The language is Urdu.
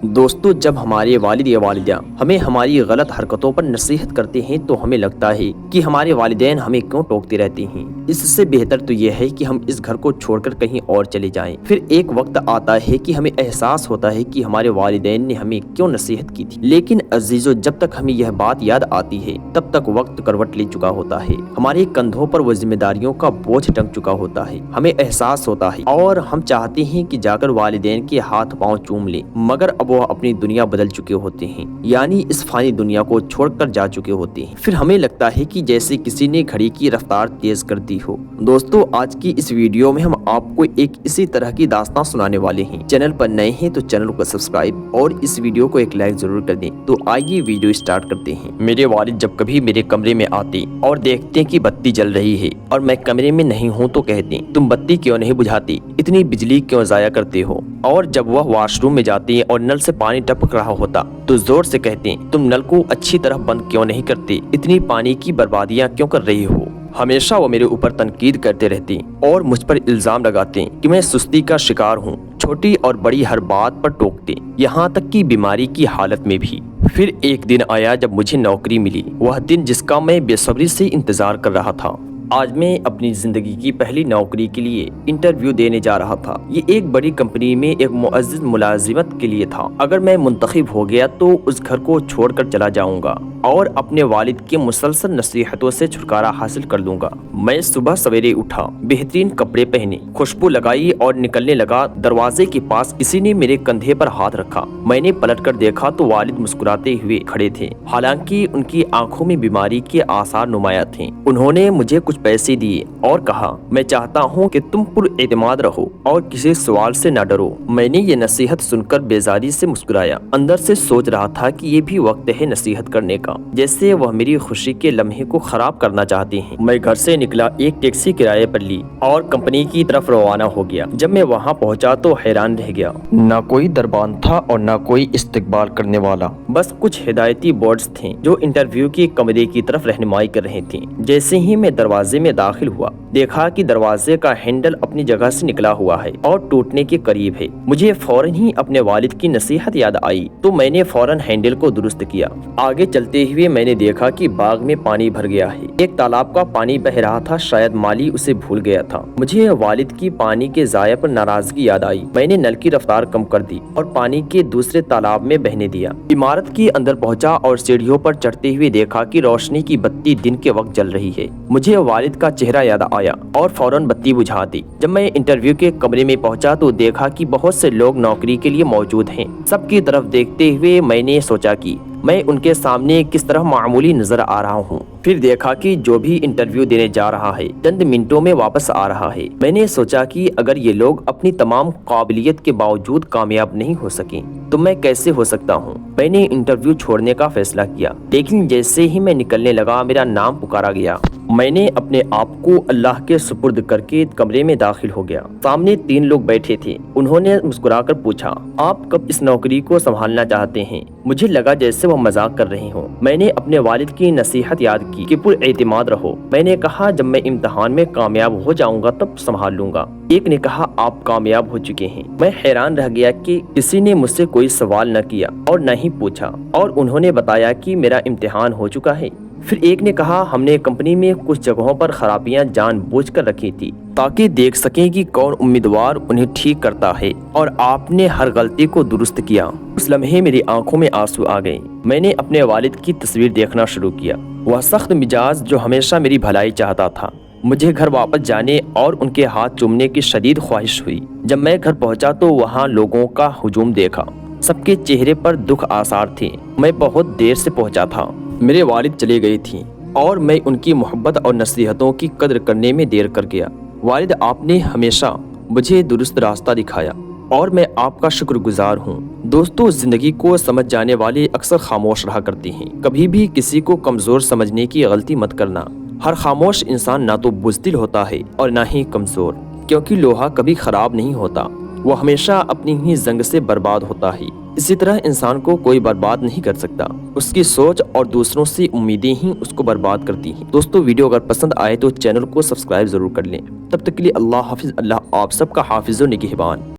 دوستو، جب ہمارے والد یا والدہ ہمیں ہماری غلط حرکتوں پر نصیحت کرتے ہیں تو ہمیں لگتا ہے کہ ہمارے والدین ہمیں کیوں ٹوکتے رہتے ہیں۔ اس سے بہتر تو یہ ہے کہ ہم اس گھر کو چھوڑ کر کہیں اور چلے جائیں۔ پھر ایک وقت آتا ہے کہ ہمیں احساس ہوتا ہے کہ ہمارے والدین نے ہمیں کیوں نصیحت کی تھی، لیکن عزیزو، جب تک ہمیں یہ بات یاد آتی ہے تب تک وقت کروٹ لے چکا ہوتا ہے، ہمارے کندھوں پر وہ ذمہ داریوں کا بوجھ ٹنگ چکا ہوتا ہے، ہمیں احساس ہوتا ہے اور ہم چاہتے ہیں کہ جا کر والدین کے ہاتھ پاؤں چوم لیں، مگر اب وہ اپنی دنیا بدل چکے ہوتے ہیں، یعنی اس فانی دنیا کو چھوڑ کر جا چکے ہوتے ہیں۔ پھر ہمیں لگتا ہے کہ جیسے کسی نے گھڑی کی رفتار تیز کر دی ہو۔ دوستو، آج کی اس ویڈیو میں ہم آپ کو ایک اسی طرح کی داستان سنانے والے ہیں۔ چینل پر نئے ہیں تو چینل کو سبسکرائب اور اس ویڈیو کو ایک لائک ضرور کر دیں۔ تو آئیے ویڈیو سٹارٹ کرتے ہیں۔ میرے والد جب کبھی میرے کمرے میں آتے اور دیکھتے کہ بتی جل رہی ہے اور میں کمرے میں نہیں ہوں تو کہتے، تم بتی کیوں نہیں بجھاتی، اتنی بجلی کیوں ضائع کرتے ہو؟ اور جب وہ واش روم میں جاتے اور نل سے پانی ٹپک رہا ہوتا تو زور سے کہتے، تم نل کو اچھی طرح بند کیوں نہیں کرتے، اتنی پانی کی بربادیاں کیوں کر رہی ہو؟ ہمیشہ وہ میرے اوپر تنقید کرتے رہتے اور مجھ پر الزام لگاتے کہ میں سستی کا شکار ہوں، چھوٹی اور بڑی ہر بات پر ٹوکتے، یہاں تک کہ بیماری کی حالت میں بھی۔ پھر ایک دن آیا جب مجھے نوکری ملی، وہ دن جس کا میں بے صبری سے انتظار کر رہا تھا۔ آج میں اپنی زندگی کی پہلی نوکری کے لیے انٹرویو دینے جا رہا تھا۔ یہ ایک بڑی کمپنی میں ایک معزز ملازمت کے لیے تھا۔ اگر میں منتخب ہو گیا تو اس گھر کو چھوڑ کر چلا جاؤں گا اور اپنے والد کی مسلسل نصیحتوں سے چھٹکارا حاصل کر لوں گا۔ میں صبح سویرے اٹھا، بہترین کپڑے پہنے، خوشبو لگائی اور نکلنے لگا۔ دروازے کے پاس کسی نے میرے کندھے پر ہاتھ رکھا۔ میں نے پلٹ کر دیکھا تو والد مسکراتے ہوئے کھڑے تھے، حالانکہ ان کی آنکھوں میں بیماری کے آثار نمایاں تھے۔ انہوں نے مجھے کچھ پیسے دیے اور کہا، میں چاہتا ہوں کہ تم پر اعتماد رہو اور کسی سوال سے نہ ڈرو۔ میں نے یہ نصیحت سن کر بیزاری سے مسکرایا، اندر سے سوچ رہا تھا کہ یہ بھی وقت ہے نصیحت کرنے کا، جیسے وہ میری خوشی کے لمحے کو خراب کرنا چاہتے ہیں۔ میں گھر سے نکلا، ایک ٹیکسی کرائے پر لی اور کمپنی کی طرف روانہ ہو گیا۔ جب میں وہاں پہنچا تو حیران رہ گیا، نہ کوئی دربان تھا اور نہ کوئی استقبال کرنے والا، بس کچھ ہدایتی بورڈز تھے جو انٹرویو کے کمرے کی طرف رہنمائی کر رہے تھے۔ جیسے ہی میں دروازے میں داخل ہوا، دیکھا کہ دروازے کا ہینڈل اپنی جگہ سے نکلا ہوا ہے اور ٹوٹنے کے قریب ہے۔ مجھے فوراً ہی اپنے والد کی نصیحت یاد آئی تو میں نے فوراً ہینڈل کو درست کیا۔ آگے چلتے ہوئے میں نے دیکھا کہ باغ میں پانی بھر گیا ہے، ایک تالاب کا پانی بہ رہا تھا، شاید مالی اسے بھول گیا تھا۔ مجھے والد کی پانی کے ضائع پر ناراضگی یاد آئی۔ میں نے نل کی رفتار کم کر دی اور پانی کے دوسرے تالاب میں بہنے دیا۔ عمارت کے اندر پہنچا اور سیڑھیوں پر چڑھتے ہوئے دیکھا کہ روشنی کی بتی دن کے وقت جل رہی ہے۔ مجھے والد کا چہرہ یاد آیا اور فوراً بتی بجھا دی۔ جب میں انٹرویو کے کمرے میں پہنچا تو دیکھا کہ بہت سے لوگ نوکری کے لیے موجود ہیں۔ سب کی طرف دیکھتے ہوئے میں نے سوچا کہ میں ان کے سامنے کس طرح معمولی نظر آ رہا ہوں۔ پھر دیکھا کہ جو بھی انٹرویو دینے جا رہا ہے چند منٹوں میں واپس آ رہا ہے۔ میں نے سوچا کہ اگر یہ لوگ اپنی تمام قابلیت کے باوجود کامیاب نہیں ہو سکیں تو میں کیسے ہو سکتا ہوں۔ میں نے انٹرویو چھوڑنے کا فیصلہ کیا، لیکن جیسے ہی میں نکلنے لگا میرا نام پکارا گیا۔ میں نے اپنے آپ کو اللہ کے سپرد کر کے کمرے میں داخل ہو گیا۔ سامنے 3 لوگ بیٹھے تھے۔ انہوں نے مسکرا کر پوچھا، آپ کب اس نوکری کو سنبھالنا چاہتے ہیں؟ مجھے لگا جیسے وہ مذاق کر رہے ہوں۔ میں نے اپنے والد کی نصیحت یاد کی کہ پر اعتماد رہو۔ میں نے کہا، جب میں امتحان میں کامیاب ہو جاؤں گا تب سنبھال لوں گا۔ ایک نے کہا، آپ کامیاب ہو چکے ہیں۔ میں حیران رہ گیا کہ کسی نے مجھ سے کوئی سوال نہ کیا اور نہ ہی پوچھا، اور انہوں نے بتایا کہ میرا امتحان ہو چکا ہے۔ پھر ایک نے کہا، ہم نے کمپنی میں کچھ جگہوں پر خرابیاں جان بوجھ کر رکھی تھی تاکہ دیکھ سکیں کہ کون امیدوار انہیں ٹھیک کرتا ہے، اور آپ نے ہر غلطی کو درست کیا۔ اس لمحے میری آنکھوں میں آنسو آ گئے۔ میں نے اپنے والد کی تصویر دیکھنا شروع کیا، وہ سخت مزاج جو ہمیشہ میری بھلائی چاہتا تھا۔ مجھے گھر واپس جانے اور ان کے ہاتھ چومنے کی شدید خواہش ہوئی۔ جب میں گھر پہنچا تو وہاں لوگوں کا ہجوم دیکھا، سب کے چہرے پر دکھ آثار تھے۔ میں بہت دیر سے پہنچا تھا، میرے والد چلے گئے تھیں اور میں ان کی محبت اور نصیحتوں کی قدر کرنے میں دیر کر گیا۔ والد، آپ نے ہمیشہ مجھے درست راستہ دکھایا اور میں آپ کا شکر گزار ہوں۔ دوستو، زندگی کو سمجھ جانے والے اکثر خاموش رہا کرتے ہیں۔ کبھی بھی کسی کو کمزور سمجھنے کی غلطی مت کرنا۔ ہر خاموش انسان نہ تو بزدل ہوتا ہے اور نہ ہی کمزور، کیونکہ لوہا کبھی خراب نہیں ہوتا، وہ ہمیشہ اپنی ہی زنگ سے برباد ہوتا ہے۔ اسی طرح انسان کو کوئی برباد نہیں کر سکتا، اس کی سوچ اور دوسروں سے امیدیں ہی اس کو برباد کرتی ہیں۔ دوستو، ویڈیو اگر پسند آئے تو چینل کو سبسکرائب ضرور کر لیں۔ تب تک کے لیے اللہ حافظ۔ اللہ آپ سب کا حافظ و نگہبان۔